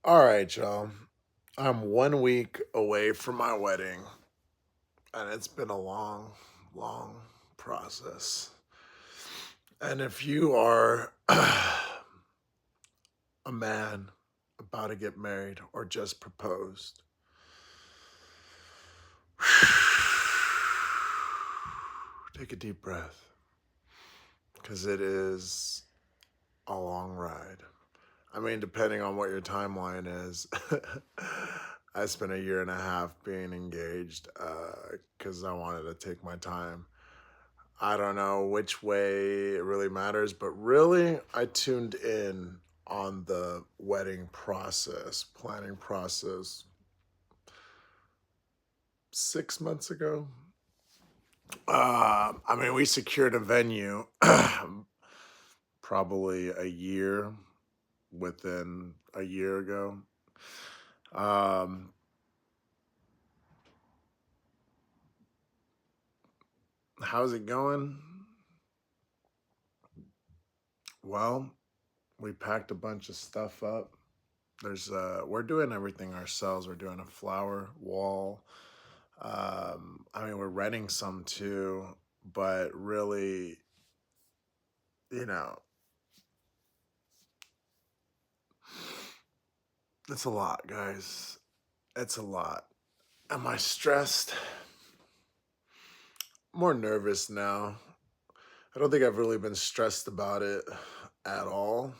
All right, y'all. I'm 1 week away from my wedding, and it's been a long, long process. And if you are a man about to get married or just proposed, take a deep breath because it is a long ride. I mean, depending on what your timeline is, I spent a year and a half being engaged because I wanted to take my time. I don't know which way it really matters, but really, I tuned in on the wedding process, planning process 6 months ago. I mean, we secured a venue probably a year within a year ago. Um, how's it going? Well, we packed a bunch of stuff up. We're doing everything ourselves. We're doing a flower wall. I mean, we're renting some too, but really, you know, it's a lot, guys. It's a lot. Am I stressed? More nervous now. I don't think I've really been stressed about it at all.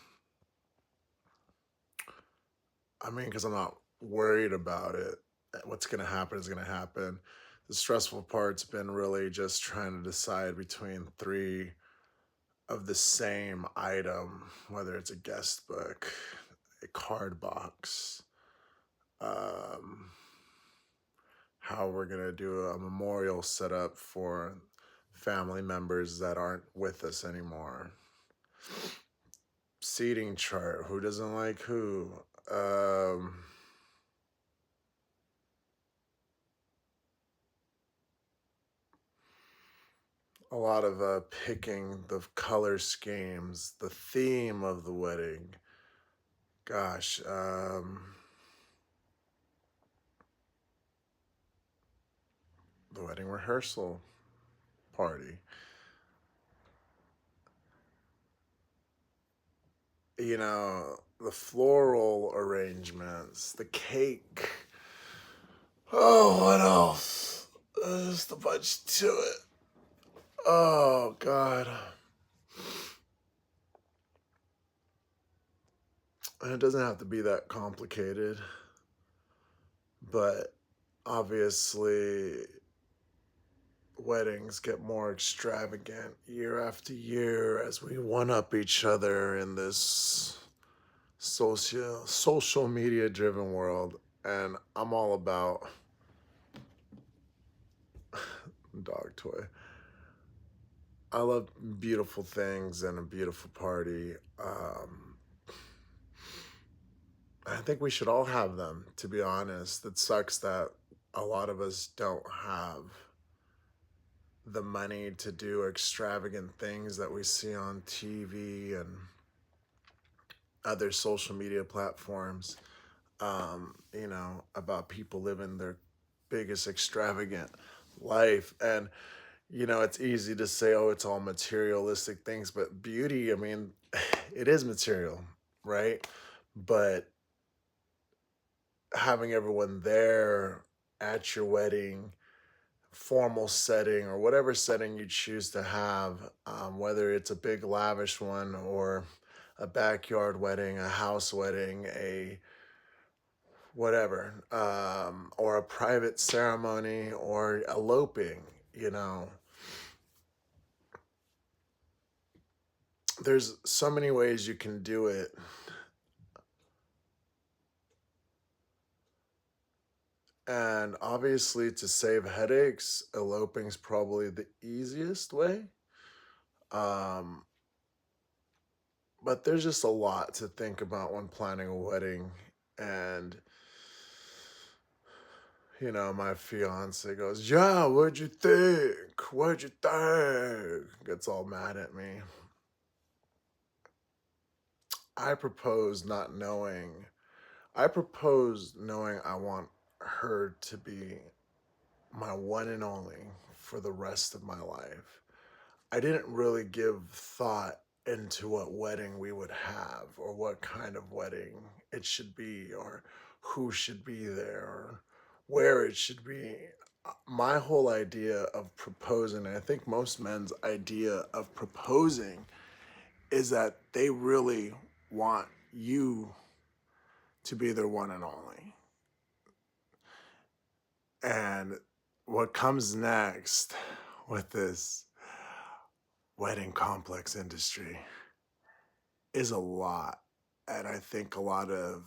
I mean, because I'm not worried about it. What's going to happen is going to happen. The stressful part's been really just trying to decide between three of the same item, whether it's a guest book, a card box, um, how we're going to do a memorial setup for family members that aren't with us anymore, seating chart, who doesn't like who. Um, a lot of picking the color schemes, the theme of the wedding. Gosh, the wedding rehearsal party. The floral arrangements, the cake. Oh, what else? There's just a bunch to it. Oh, God. And it doesn't have to be that complicated, but obviously, weddings get more extravagant year after year as we one up each other in this social media driven world. And I'm all about dog toy. I love beautiful things and a beautiful party. I think we should all have them, to be honest. It sucks that a lot of us don't have the money to do extravagant things that we see on TV and other social media platforms, about people living their biggest extravagant life. And, it's easy to say, oh, it's all materialistic things, but beauty, I mean, it is material, right? But having everyone there at your wedding, formal setting, or whatever setting you choose to have, whether it's a big lavish one or a backyard wedding, a house wedding, a whatever, or a private ceremony or eloping, you know, there's so many ways you can do it. And obviously, to save headaches, eloping's probably the easiest way. Um, but there's just a lot to think about when planning a wedding. And, my fiance goes, yeah, what'd you think? What'd you think? Gets all mad at me. I propose not knowing. I proposed knowing I want her to be my one and only for the rest of my life. I didn't really give thought into what wedding we would have or what kind of wedding it should be or who should be there or where it should be. My whole idea of proposing, and I think most men's idea of proposing, is that they really want you to be their one and only. And what comes next with this wedding complex industry is a lot. And I think a lot of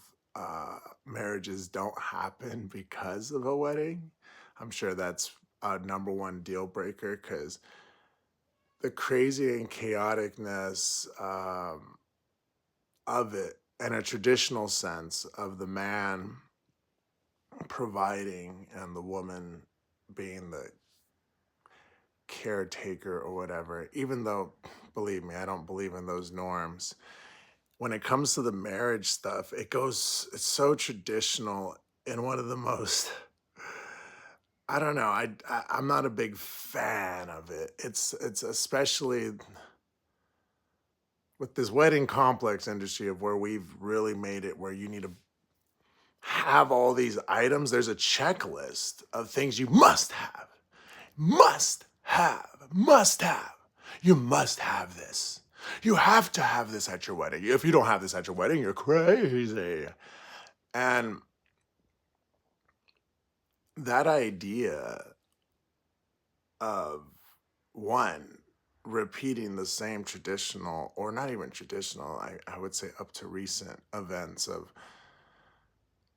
marriages don't happen because of a wedding. I'm sure that's a number one deal breaker because the crazy and chaoticness of it, and a traditional sense of the man providing and the woman being the caretaker or whatever, even though, believe me, I don't believe in those norms. When it comes to the marriage stuff, it's so traditional and one of the most, I don't know, I'm not a big fan of it. It's especially with this wedding complex industry of where we've really made it where you need to have all these items. There's a checklist of things you must have, must have, must have. You must have this. You have to have this at your wedding. If you don't have this at your wedding, you're crazy. And that idea of one, repeating the same traditional, or not even traditional, I would say up to recent events of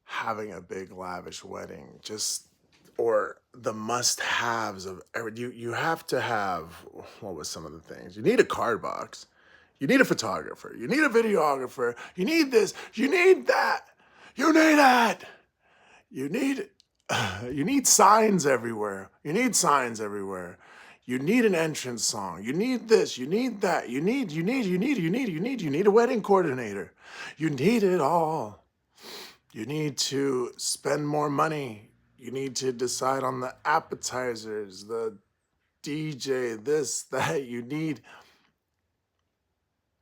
having a big lavish wedding, just or the must-haves of you have to have, what was some of the things? You need a card box. You need a photographer. You need a videographer. You need this. You need that. You need that. You need you need signs everywhere. You need signs everywhere. You need an entrance song. You need this. You need that. You need a wedding coordinator. You need it all. You need to spend more money. You need to decide on the appetizers, the DJ, this, that. You need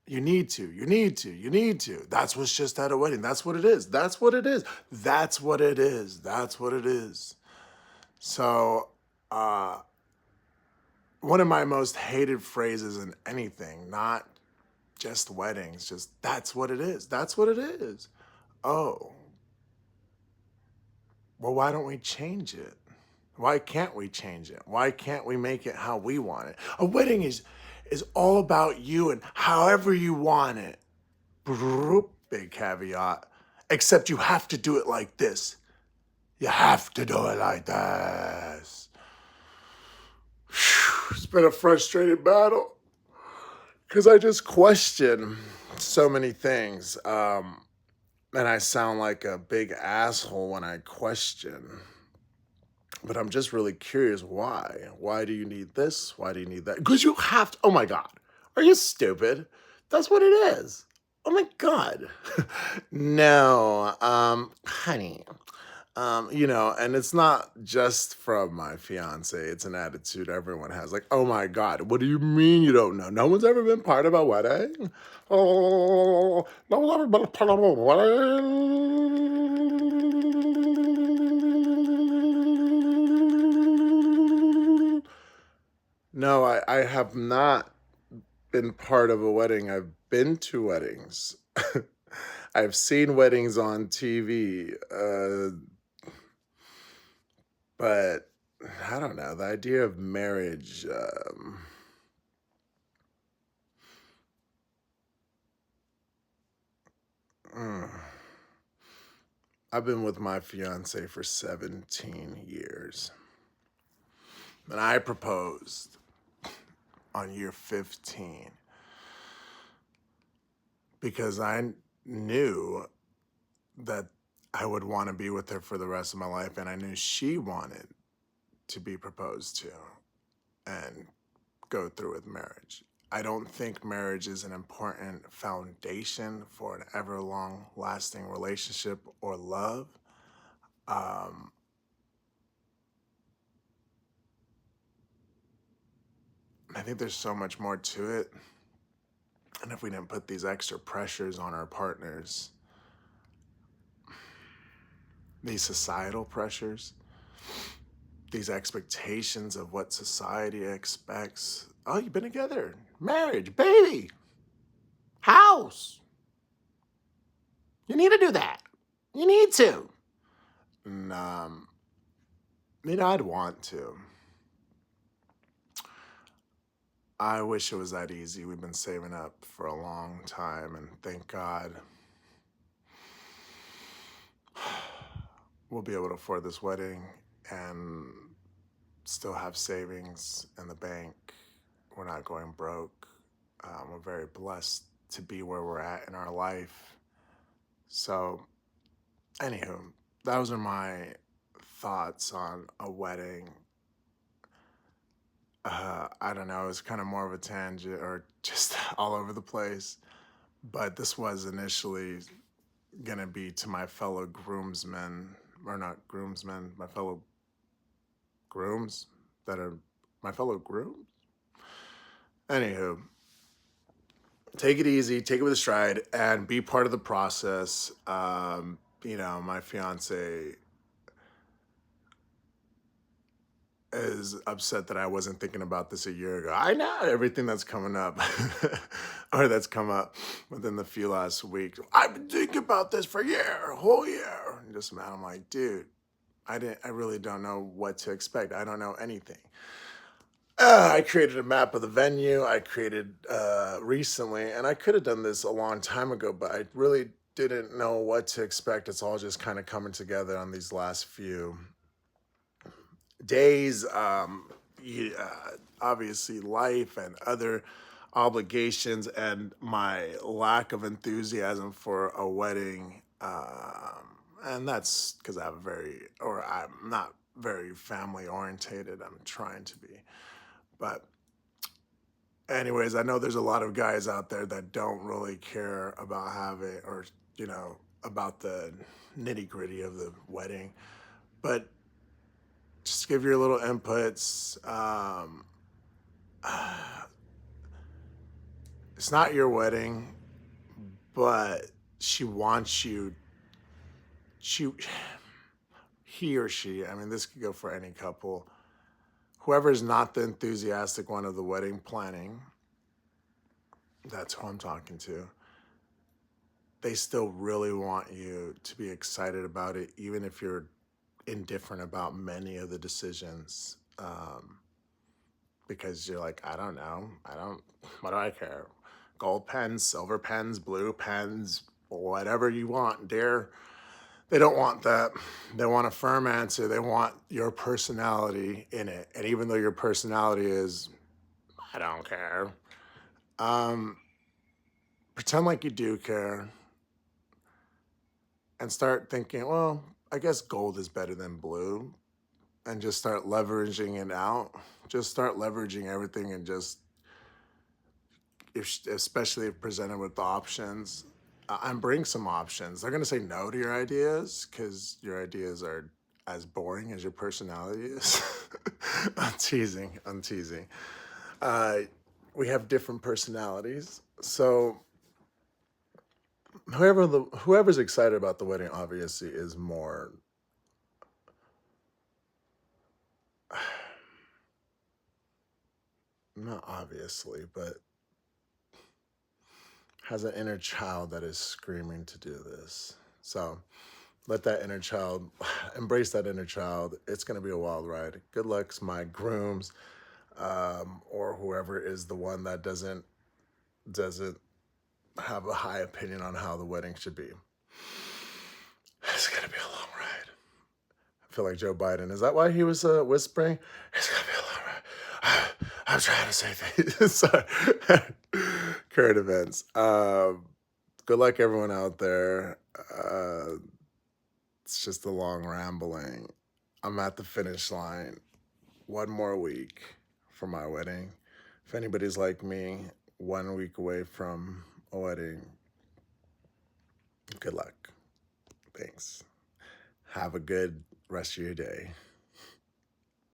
to. That's what's just at a wedding. That's what it is. That's what it is. That's what it is. That's what it is. So, uh, one of my most hated phrases in anything, not just weddings, just that's what it is. That's what it is. Oh, well, why don't we change it? Why can't we change it? Why can't we make it how we want it? A wedding is all about you and however you want it. Big caveat. Except you have to do it like this. You have to do it like this. It's been a frustrating battle because I just question so many things. And I sound like a big asshole when I question. But I'm just really curious why. Why do you need this? Why do you need that? Because you have to. Oh my God. Are you stupid? That's what it is. Oh my God. No, honey. And it's not just from my fiance. It's an attitude everyone has. Like, oh my God, what do you mean you don't know? No one's ever been part of a wedding? Oh, no one's ever been a part of a wedding? No, I have not been part of a wedding. I've been to weddings. I've seen weddings on TV. But I don't know. The idea of marriage, mm, I've been with my fiance for 17 years. And I proposed on year 15 because I knew that I would want to be with her for the rest of my life. And I knew she wanted to be proposed to and go through with marriage. I don't think marriage is an important foundation for an ever long lasting relationship or love. Um, I think there's so much more to it. And if we didn't put these extra pressures on our partners, these societal pressures, these expectations of what society expects. Oh, you've been together, marriage, baby, house. You need to do that. You need to. And, I'd want to. I wish it was that easy. We've been saving up for a long time, and thank God we'll be able to afford this wedding and still have savings in the bank. We're not going broke. We're very blessed to be where we're at in our life. So, anywho, those are my thoughts on a wedding. I don't know, it was kind of more of a tangent or just all over the place. But this was initially going to be to my fellow groomsmen, or not groomsmen, my fellow grooms that are my fellow grooms. Anywho, take it easy, take it with a stride, and be part of the process. My fiance is upset that I wasn't thinking about this a year ago. I know everything that's coming up or that's come up within the few last weeks. I've been thinking about this for a year, a whole year. And just man, I'm like, dude, I really don't know what to expect. I don't know anything. I created a map of the venue. I created recently, and I could have done this a long time ago, but I really didn't know what to expect. It's all just kind of coming together on these last few days. Obviously, life and other obligations, and my lack of enthusiasm for a wedding. And that's because I'm not very family orientated. I'm trying to be. But anyways, I know there's a lot of guys out there that don't really care about having or, about the nitty gritty of the wedding. But just give your little inputs. It's not your wedding, but she wants you. She, he or she. I mean, this could go for any couple. Whoever is not the enthusiastic one of the wedding planning, that's who I'm talking to. They still really want you to be excited about it, even if you're indifferent about many of the decisions. Because you're like, I don't know. What do I care? Gold pens, silver pens, blue pens, whatever you want, dear. They don't want that. They want a firm answer. They want your personality in it. And even though your personality is, I don't care, um, pretend like you do care and start thinking, well, I guess gold is better than blue, and just start leveraging it out. Just start leveraging everything and just, especially if presented with options, and bring some options. They're going to say no to your ideas because your ideas are as boring as your personality is. I'm teasing. I'm teasing. Uh, we have different personalities. So whoever's excited about the wedding obviously is more not obviously, but has an inner child that is screaming to do this. So let that inner child embrace that inner child. It's going to be a wild ride. Good luck to my grooms, or whoever is the one that doesn't have a high opinion on how the wedding should be. It's going to be a long ride. I feel like Joe Biden. Is that why he was whispering? It's going to be a long ride. I'm trying to say things. Sorry. Current events. Good luck, everyone out there. It's just a long rambling. I'm at the finish line. One more week for my wedding. If anybody's like me, 1 week away from a wedding, good luck. Thanks. Have a good rest of your day.